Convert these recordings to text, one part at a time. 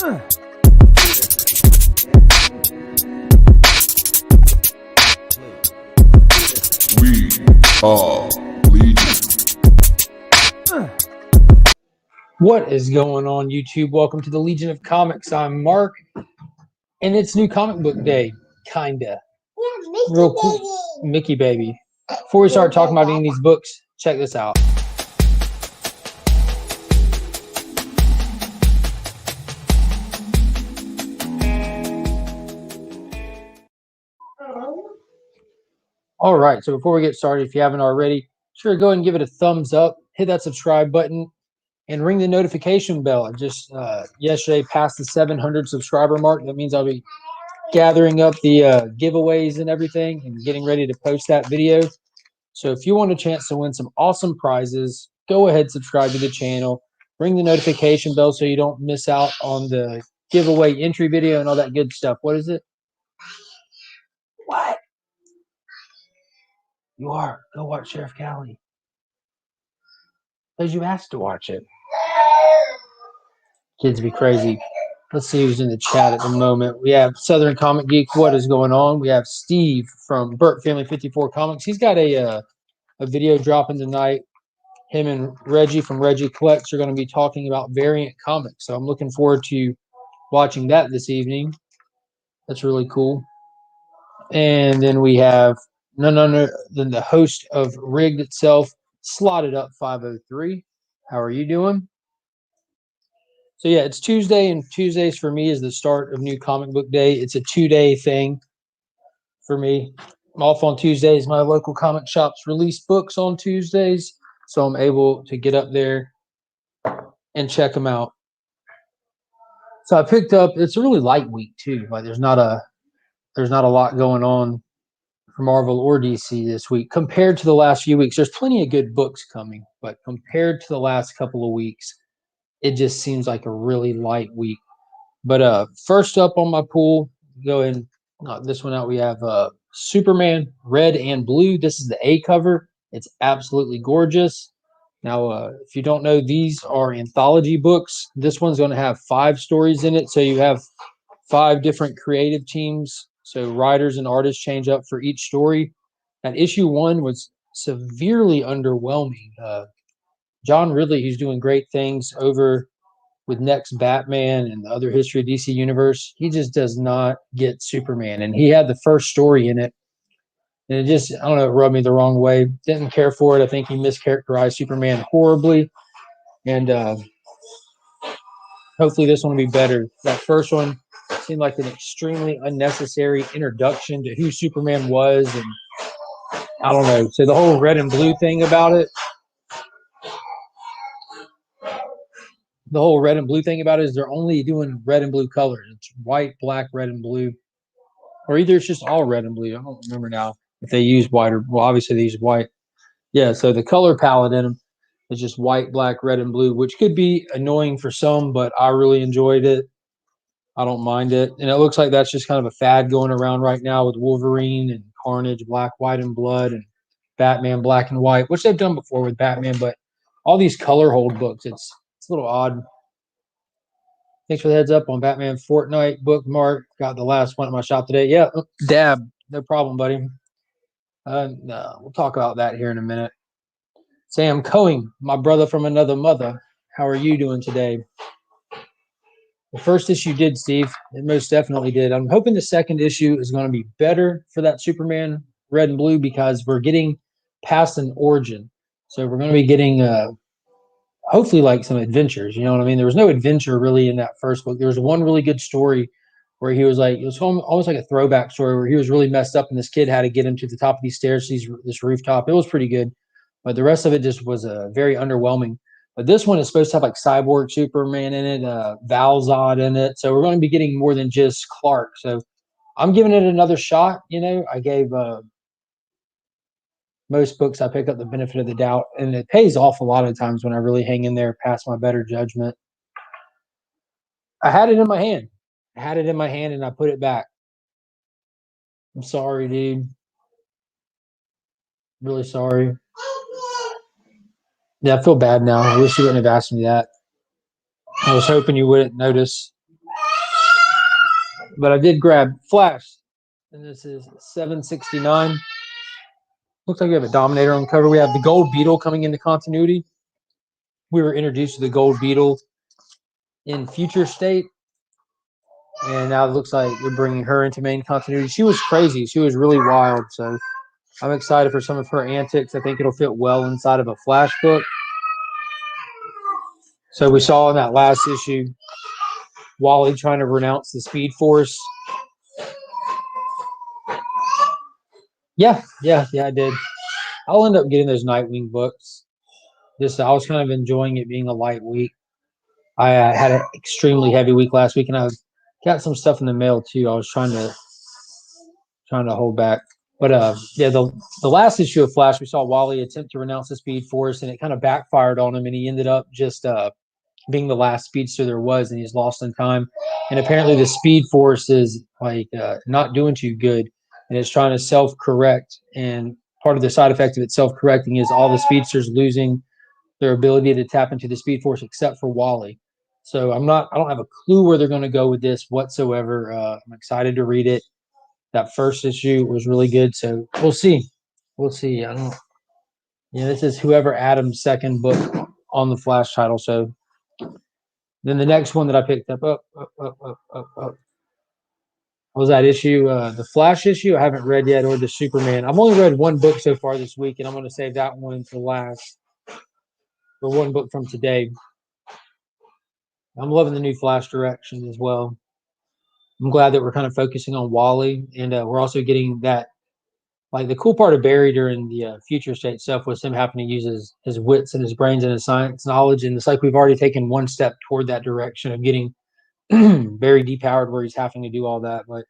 We are Legion. What is going on, YouTube? Welcome to the Legion of Comics. I'm Mark, and it's New Comic Book Day, kinda. Real cool. Mickey Baby. Before we start talking about any of these books, check this out. All right, so before we get started, if you haven't already, sure, go ahead and give it a thumbs up, hit that subscribe button, and ring the notification bell. I just yesterday passed the 700 subscriber mark. That means I'll be gathering up the giveaways and everything and getting ready to post that video. So if you want a chance to win some awesome prizes, go ahead, subscribe to the channel, ring the notification bell so you don't miss out on the giveaway entry video and all that good stuff. What is it? What? You are. Go watch Sheriff Callie. Because you asked to watch it. Kids be crazy. Let's see who's in the chat at the moment. We have Southern Comic Geek. What is going on? We have Steve from Burt Family 54 Comics. He's got a video dropping tonight. Him and Reggie from Reggie Collects are going to be talking about variant comics. So I'm looking forward to watching that this evening. That's really cool. And then we have none other than the host of Rigged itself, Slotted Up 503. How are you doing? So yeah, it's Tuesday, and Tuesdays for me is the start of New Comic Book Day. It's a 2-day thing for me. I'm off on Tuesdays. My local comic shops release books on Tuesdays, so I'm able to get up there and check them out. So I picked up. It's a really light week too. Like there's not a lot going on for Marvel or DC this week compared to the last few weeks. There's plenty of good books coming, but compared to the last couple of weeks, it just seems like a really light week. But first up on my pool, go ahead and knock this one out. We have Superman Red and Blue. This is the A cover. It's absolutely gorgeous. Now, if you don't know, these are anthology books. This one's going to have 5 stories in it. So you have 5 different creative teams. So writers and artists change up for each story. And issue 1 was severely underwhelming. John Ridley, who's doing great things over with Next Batman and the other History of DC Universe, he just does not get Superman. And he had the first story in it. And it just, I don't know, it rubbed me the wrong way. Didn't care for it. I think he mischaracterized Superman horribly. And hopefully this one will be better. That first one seemed like an extremely unnecessary introduction to who Superman was. And I don't know. So the whole red and blue thing about it, is they're only doing red and blue colors. It's white, black, red, and blue. Or either it's just all red and blue. I don't remember now if they use white or, well, obviously they use white. Yeah, so the color palette in them is just white, black, red, and blue, which could be annoying for some, but I really enjoyed it. I don't mind it. And it looks like that's just kind of a fad going around right now with Wolverine and Carnage, Black, White, and Blood, and Batman, Black and White, which they've done before with Batman, but all these color hold books, it's a little odd. Thanks for the heads up on Batman Fortnite bookmark. Got the last one at my shop today. Yeah, dab. No problem, buddy. No, we'll talk about that here in a minute. Sam Coing, my brother from another mother. How are you doing today? The first issue did, Steve. It most definitely did. I'm hoping the second issue is going to be better for that Superman Red and Blue because we're getting past an origin. So we're going to be getting hopefully like some adventures, you know what I mean? There was no adventure really in that first book. There was one really good story where he was like, it was almost like a throwback story where he was really messed up and this kid had to get him to the top of these stairs, this rooftop. It was pretty good, but the rest of it just was very underwhelming. But this one is supposed to have like Cyborg Superman in it, Valzad in it. So we're going to be getting more than just Clark. So I'm giving it another shot. You know, I gave most books I pick up the benefit of the doubt, and it pays off a lot of times when I really hang in there past my better judgment. I had it in my hand. And I put it back. I'm sorry, dude. Really sorry. Yeah, I feel bad now. I wish you wouldn't have asked me that. I was hoping you wouldn't notice. But I did grab Flash, and this is 769. Looks like we have a Dominator on the cover. We have the Gold Beetle coming into continuity. We were introduced to the Gold Beetle in Future State, and now it looks like they're bringing her into main continuity. She was crazy. She was really wild, so I'm excited for some of her antics. I think it'll fit well inside of a Flash book. So we saw in that last issue Wally trying to renounce the Speed Force. Yeah, I did. I'll end up getting those Nightwing books. I was kind of enjoying it being a light week. I had an extremely heavy week last week, and I got some stuff in the mail too. I was trying to hold back. But yeah, the last issue of Flash, we saw Wally attempt to renounce the Speed Force, and it kind of backfired on him, and he ended up just being the last speedster there was, and he's lost in time. And apparently the Speed Force is like not doing too good, and it's trying to self-correct. And part of the side effect of it self-correcting is all the speedsters losing their ability to tap into the Speed Force except for Wally. So I don't have a clue where they're going to go with this whatsoever. I'm excited to read it. That first issue was really good, so we'll see. This is whoever Adam's second book on the Flash title. So then the next one that I picked up, was that issue, the Flash issue. I haven't read yet, or the Superman. I've only read one book so far this week, and I'm going to save that one for last. For one book from today. I'm loving the new Flash direction as well. I'm glad that we're kind of focusing on Wally, and we're also getting that. Like the cool part of Barry during the Future State stuff was him having to use his wits and his brains and his science knowledge, and it's like we've already taken one step toward that direction of getting Barry depowered, where he's having to do all that. But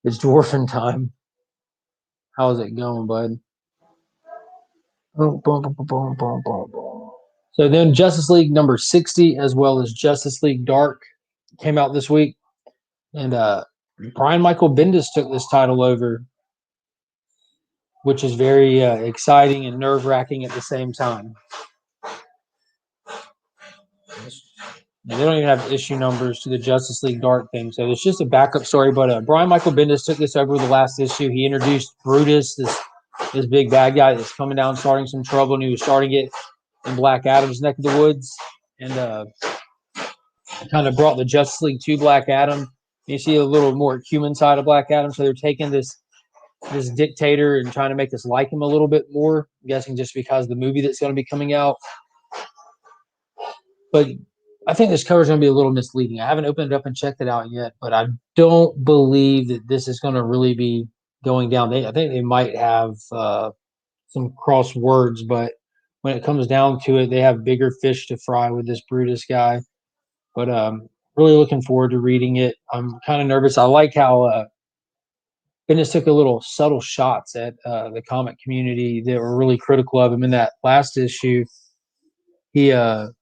it's dwarfing time. How's it going, bud? So then Justice League number 60, as well as Justice League Dark, came out this week, and Brian Michael Bendis took this title over, which is very exciting and nerve-wracking at the same time. They don't even have issue numbers to the Justice League Dark thing, so it's just a backup story. But Brian Michael Bendis took this over the last issue. He introduced Brutus, this big bad guy that's coming down, starting some trouble, and he was starting it in Black Adam's neck of the woods, and kind of brought the Justice League to Black Adam. You see a little more human side of Black Adam, so they're taking this dictator and trying to make us like him a little bit more. I'm guessing just because of the movie that's going to be coming out. But I think this cover is going to be a little misleading. I haven't opened it up and checked it out yet, but I don't believe that this is going to really be going down. I think they might have some cross words, but when it comes down to it, they have bigger fish to fry with this Brutus guy. But really looking forward to reading it. I'm kind of nervous. I like how Bendis took a little subtle shots at the comic community that were really critical of him in that last issue. The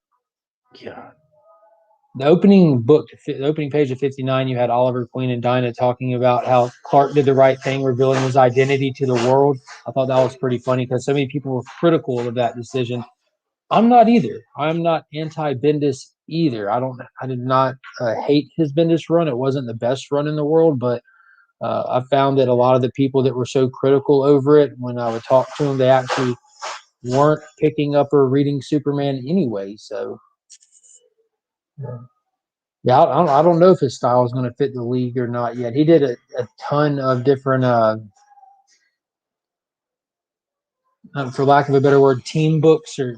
opening page of 59, you had Oliver Queen and Dinah talking about how Clark did the right thing, revealing his identity to the world. I thought that was pretty funny because so many people were critical of that decision. I'm not either. I'm not anti-Bendis either. I did not hate his Bendis run. It wasn't the best run in the world, but I found that a lot of the people that were so critical over it, when I would talk to them, they actually weren't picking up or reading Superman anyway. So, yeah, I don't know if his style is going to fit the league or not yet. He did a ton of different, for lack of a better word, team books or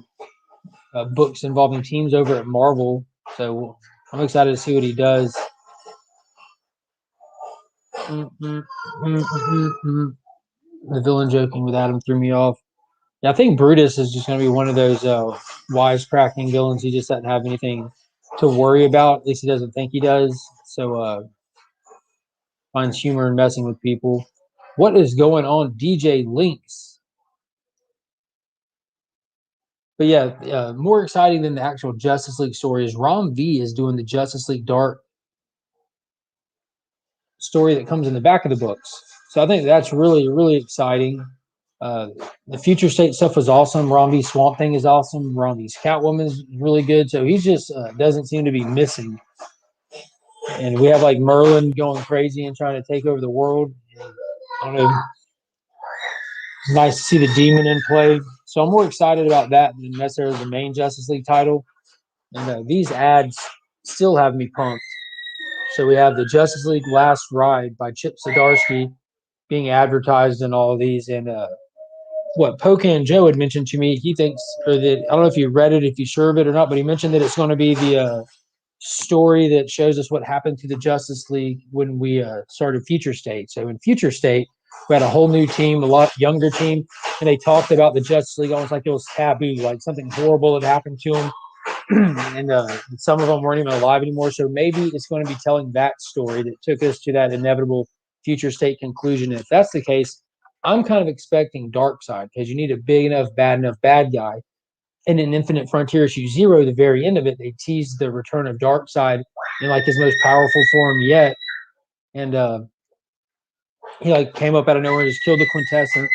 books involving teams over at Marvel. So I'm excited to see what he does. The villain joking with Adam threw me off. Yeah, I think Brutus is just going to be one of those wisecracking villains. He just doesn't have anything to worry about. At least he doesn't think he does. So finds humor in messing with people. What is going on, DJ Links? But yeah, more exciting than the actual Justice League story is Rom V is doing the Justice League Dark story that comes in the back of the books. So I think that's really, really exciting. The Future State stuff was awesome. Ron V's Swamp Thing is awesome. Ron V's Catwoman is really good. So he just doesn't seem to be missing. And we have like Merlin going crazy and trying to take over the world. I don't know. It's nice to see the demon in play. So I'm more excited about that than necessarily the main Justice League title. And these ads still have me pumped. So we have the Justice League Last Ride by Chip Zdarsky being advertised in all of these. And what Pocan Joe had mentioned to me, he thinks, or that I don't know if you read it, if you sure of it or not, but he mentioned that it's going to be the story that shows us what happened to the Justice League when we started Future State. So in Future State, we had a whole new team, a lot younger team, and they talked about the Justice League almost like it was taboo, like something horrible had happened to them. And some of them weren't even alive anymore. So maybe it's going to be telling that story that took us to that inevitable Future State conclusion. If that's the case, I'm kind of expecting Darkseid because you need a big enough, bad guy. And in Infinite Frontier issue 0, the very end of it, they teased the return of Darkseid in like his most powerful form yet. And he like came up out of nowhere and just killed the Quintessence.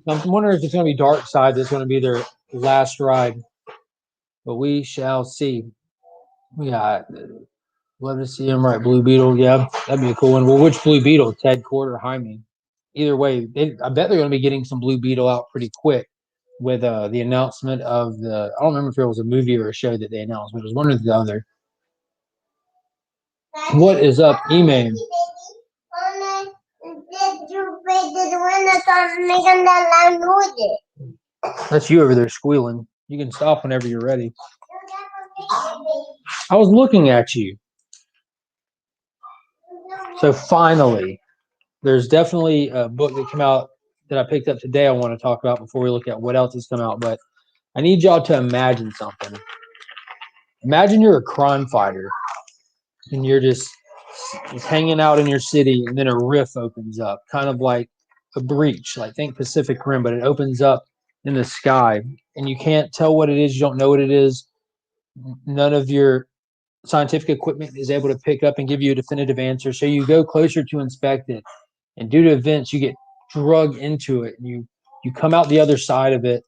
I'm wondering if it's going to be Darkseid that's going to be their last ride. But we shall see. We got love to see him, right? Blue Beetle, yeah, that'd be a cool one. Well, which Blue Beetle, Ted Cord or Jaime? Either way, I bet they're going to be getting some Blue Beetle out pretty quick with the announcement of the. I don't remember if it was a movie or a show that they announced, but it was one or the other. What is up, E-Man? That's you over there squealing. You can stop whenever you're ready. I was looking at you. So finally, there's definitely a book that came out that I picked up today I want to talk about before we look at what else has come out. But I need y'all to imagine something. Imagine you're a crime fighter and you're just hanging out in your city, and then a rift opens up, kind of like a breach, like think Pacific Rim, but it opens up in the sky, and you can't tell what it is. You don't know what it is. None of your scientific equipment is able to pick up and give you a definitive answer. So you go closer to inspect it, and due to events, you get drug into it, and you come out the other side of it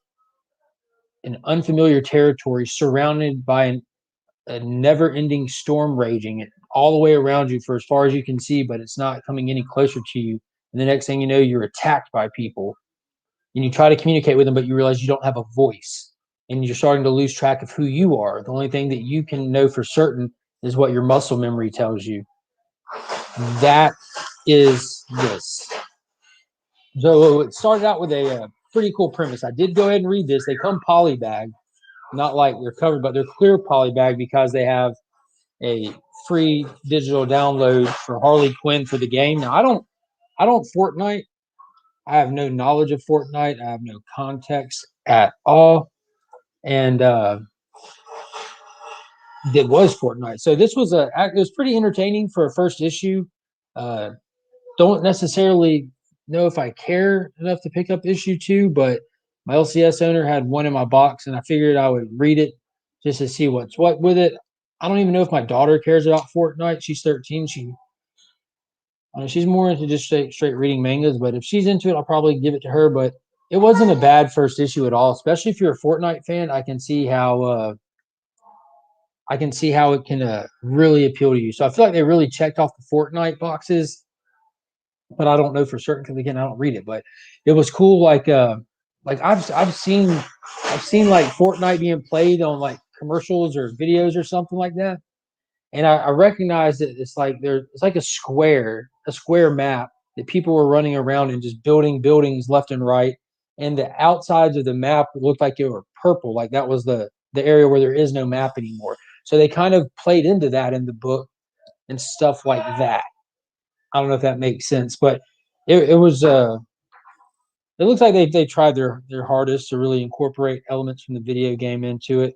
in unfamiliar territory, surrounded by a never-ending storm raging all the way around you for as far as you can see, but it's not coming any closer to you. And the next thing you know, you're attacked by people, and you try to communicate with them, but you realize you don't have a voice, and you're starting to lose track of who you are. The only thing that you can know for certain is what your muscle memory tells you. That is this. So it started out with a pretty cool premise. I did go ahead and read this. They come polybag, not like they're covered, but they're clear polybag because they have a free digital download for Harley Quinn for the game. Now I don't Fortnite. I have no knowledge of Fortnite. I have no context at all. And it was Fortnite. So this was it was pretty entertaining for a first issue. Uh, don't necessarily know if I care enough to pick up issue 2, but my LCS owner had one in my box, and I figured I would read it just to see what's what with it. I don't even know if my daughter cares about Fortnite. She's 13. She's more into just straight reading mangas, but if she's into it, I'll probably give it to her. But it wasn't a bad first issue at all, especially if you're a Fortnite fan. I can see how it can really appeal to you. So I feel like they really checked off the Fortnite boxes, but I don't know for certain because again I don't read it. But it was cool. Like I've seen like Fortnite being played on like commercials or videos or something like that, and I recognize that it's like it's like a square map that people were running around and just building buildings left and right, and the outsides of the map looked like they were purple, like that was the area where there is no map anymore. So they kind of played into that in the book and stuff like that. I don't know if that makes sense, but it was it looks like they tried their hardest to really incorporate elements from the video game into it,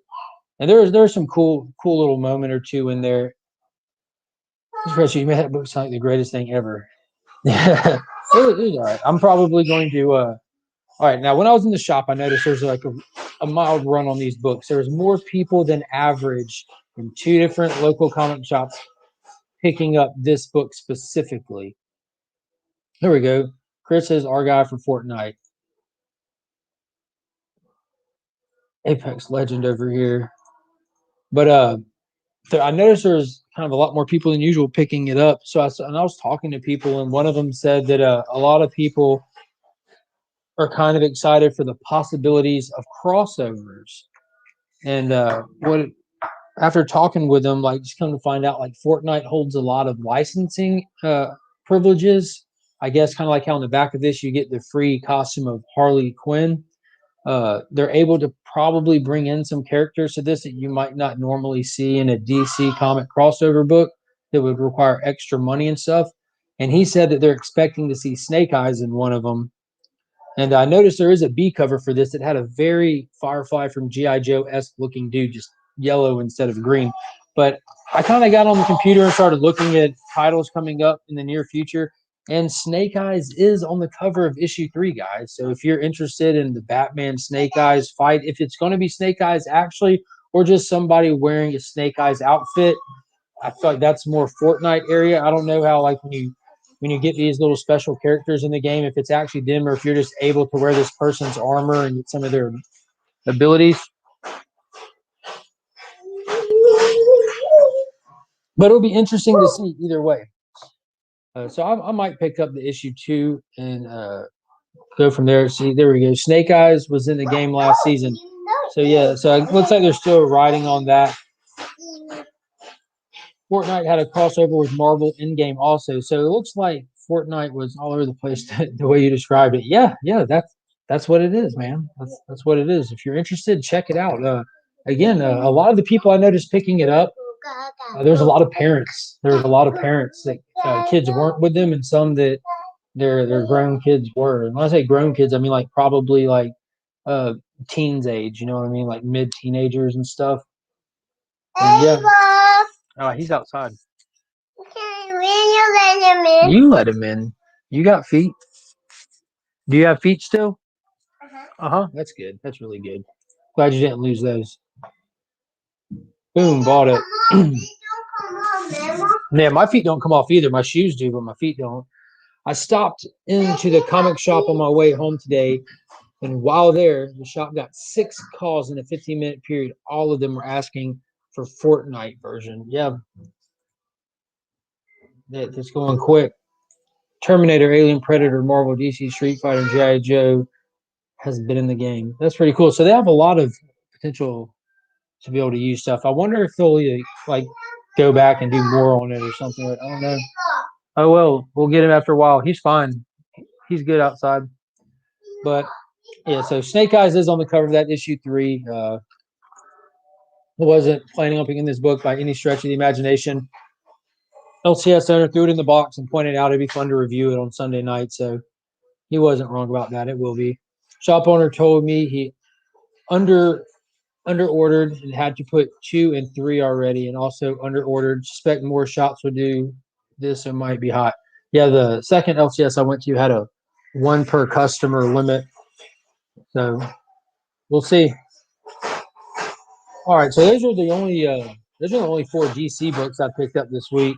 and there's some cool little moment or two in there. Especially, you made that book sound like the greatest thing ever. Yeah, it was all right. I'm probably going to. All right, now when I was in the shop, I noticed there's like a mild run on these books. There was more people than average in 2 different local comic shops picking up this book specifically. Here we go. Chris says our guy for Fortnite. Apex Legend over here. But I noticed there's kind of a lot more people than usual picking it up. So I was talking to people, and one of them said that a lot of people are kind of excited for the possibilities of crossovers. And what after talking with them, like just come to find out, like Fortnite holds a lot of licensing privileges. I guess kind of like how on the back of this you get the free costume of Harley Quinn. They're able to probably bring in some characters to this that you might not normally see in a DC comic crossover book that would require extra money and stuff. And he said that they're expecting to see Snake Eyes in one of them. And I noticed there is a B cover for this that had a very Firefly from G.I. Joe-esque looking dude, just yellow instead of green. But I kind of got on the computer and started looking at titles coming up in the near future. And Snake Eyes is on the cover of issue 3, guys. So if you're interested in the Batman Snake Eyes fight, if it's going to be Snake Eyes actually, or just somebody wearing a Snake Eyes outfit, I feel like that's more Fortnite area. I don't know how, like, when you get these little special characters in the game, if it's actually them or if you're just able to wear this person's armor and get some of their abilities. But it'll be interesting to see either way. So I might pick up the issue 2 and go from there. See, there we go. Snake Eyes was in the game last season. So yeah, so it looks like they're still riding on that. Fortnite had a crossover with Marvel in-game also. So it looks like Fortnite was all over the place the way you described it. Yeah, that's what it is, man. That's what it is. If you're interested, check it out. Again, a lot of the people I noticed picking it up, there's a lot of parents. There's a lot of parents that kids weren't with them, and some that their grown kids were. And when I say grown kids, I mean like probably like teens age. You know what I mean, like mid teenagers and stuff. And yeah. Oh, he's outside. When you let him in? You let him in. You got feet? Do you have feet still? Uh-huh. That's good. That's really good. Glad you didn't lose those. Boom, bought it. Yeah, my feet don't come off either. My shoes do, but my feet don't. I stopped into the comic shop on my way home today, and while there, the shop got 6 calls in a 15-minute period. All of them were asking for Fortnite version. Yeah, that's going quick. Terminator, Alien, Predator, Marvel, DC, Street Fighter, G.I. Joe has been in the game. That's pretty cool. So they have a lot of potential to be able to use stuff. I wonder if they'll like go back and do more on it or something. I don't know. Oh well, we'll get him after a while. He's fine. He's good outside. But yeah, so Snake Eyes is on the cover of that issue 3. I wasn't planning on picking this book by any stretch of the imagination. LCS owner threw it in the box and pointed out it'd be fun to review it on Sunday night. So he wasn't wrong about that. It will be. Shop owner told me he under ordered and had to put 2 and 3 already, and also under ordered. Suspect more shops would do this and might be hot. Yeah, the second LCS I went to had a 1 per customer limit. So we'll see. All right, so those are the only 4 DC books I picked up this week.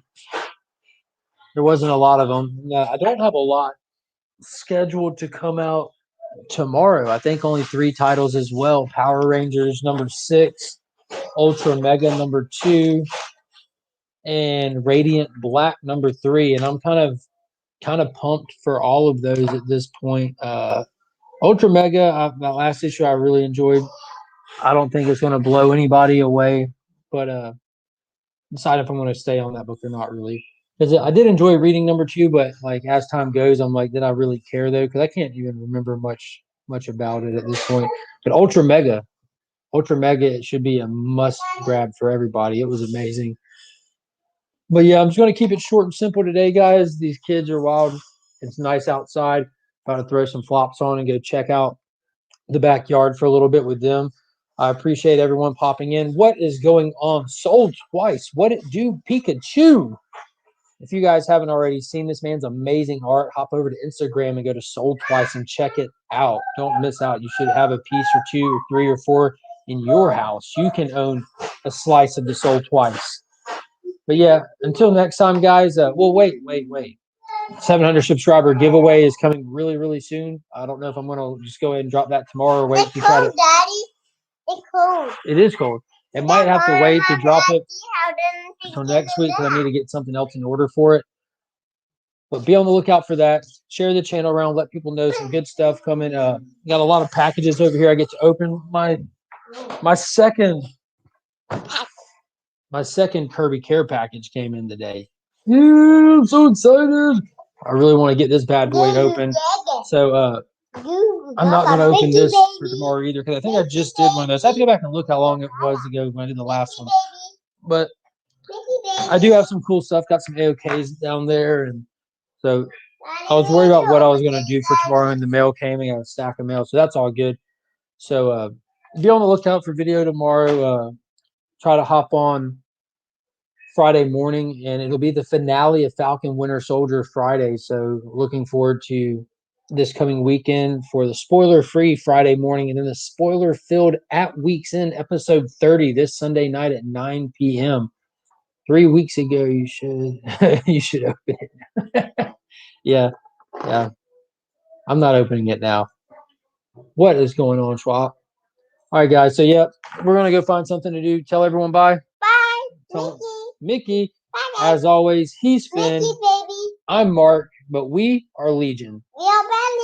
There wasn't a lot of them. I don't have a lot scheduled to come out tomorrow. I think only 3 titles as well. Power Rangers #6, Ultra Mega #2, and Radiant Black #3. And I'm kind of pumped for all of those at this point. Ultra Mega, that last issue I really enjoyed. I don't think it's going to blow anybody away, but decide if I'm going to stay on that book or not really. Because I did enjoy reading #2, but like as time goes, I'm like, did I really care though? Because I can't even remember much about it at this point. But Ultra Mega, it should be a must grab for everybody. It was amazing. But yeah, I'm just going to keep it short and simple today, guys. These kids are wild. It's nice outside. About to throw some flops on and go check out the backyard for a little bit with them. I appreciate everyone popping in. What is going on? Sold twice. What it do, Pikachu? If you guys haven't already seen this man's amazing art, hop over to Instagram and go to Sold Twice and check it out. Don't miss out. You should have a piece or 2 or 3 or 4 in your house. You can own a slice of the Sold Twice. But yeah, until next time, guys. Well, wait. 700 subscriber giveaway is coming really, really soon. I don't know if I'm going to just go ahead and drop that tomorrow or wait. Let's go, Daddy. It's cold. It is cold. It might have to wait to drop it until until next week because I need to get something else in order for it. But be on the lookout for that. Share the channel around. Let people know some good stuff coming. Got a lot of packages over here. I get to open my second Kirby Care package came in today. Yeah, I'm so excited. I really want to get this bad boy open. So I'm not going to open this for tomorrow either because I think I just did one of those. I have to go back and look how long it was ago when I did the last one. But I do have some cool stuff. Got some AOKs down there. And so I was worried about what I was going to do for tomorrow, and the mail came. I got a stack of mail. So that's all good. So be on the lookout for video tomorrow. Try to hop on Friday morning, and it'll be the finale of Falcon Winter Soldier Friday. So looking forward to this coming weekend for the spoiler-free Friday morning, and then the spoiler-filled At Week's End episode 30 this Sunday night at 9 p.m. 3 weeks ago, you should you should open it. yeah. I'm not opening it now. What is going on, Schwab? All right, guys. So, yep, we're gonna go find something to do. Tell everyone bye. Bye, Tell Mickey. Mickey. Bye, guys. As always, he's Finn. Mickey, baby. I'm Mark, but we are Legion. We are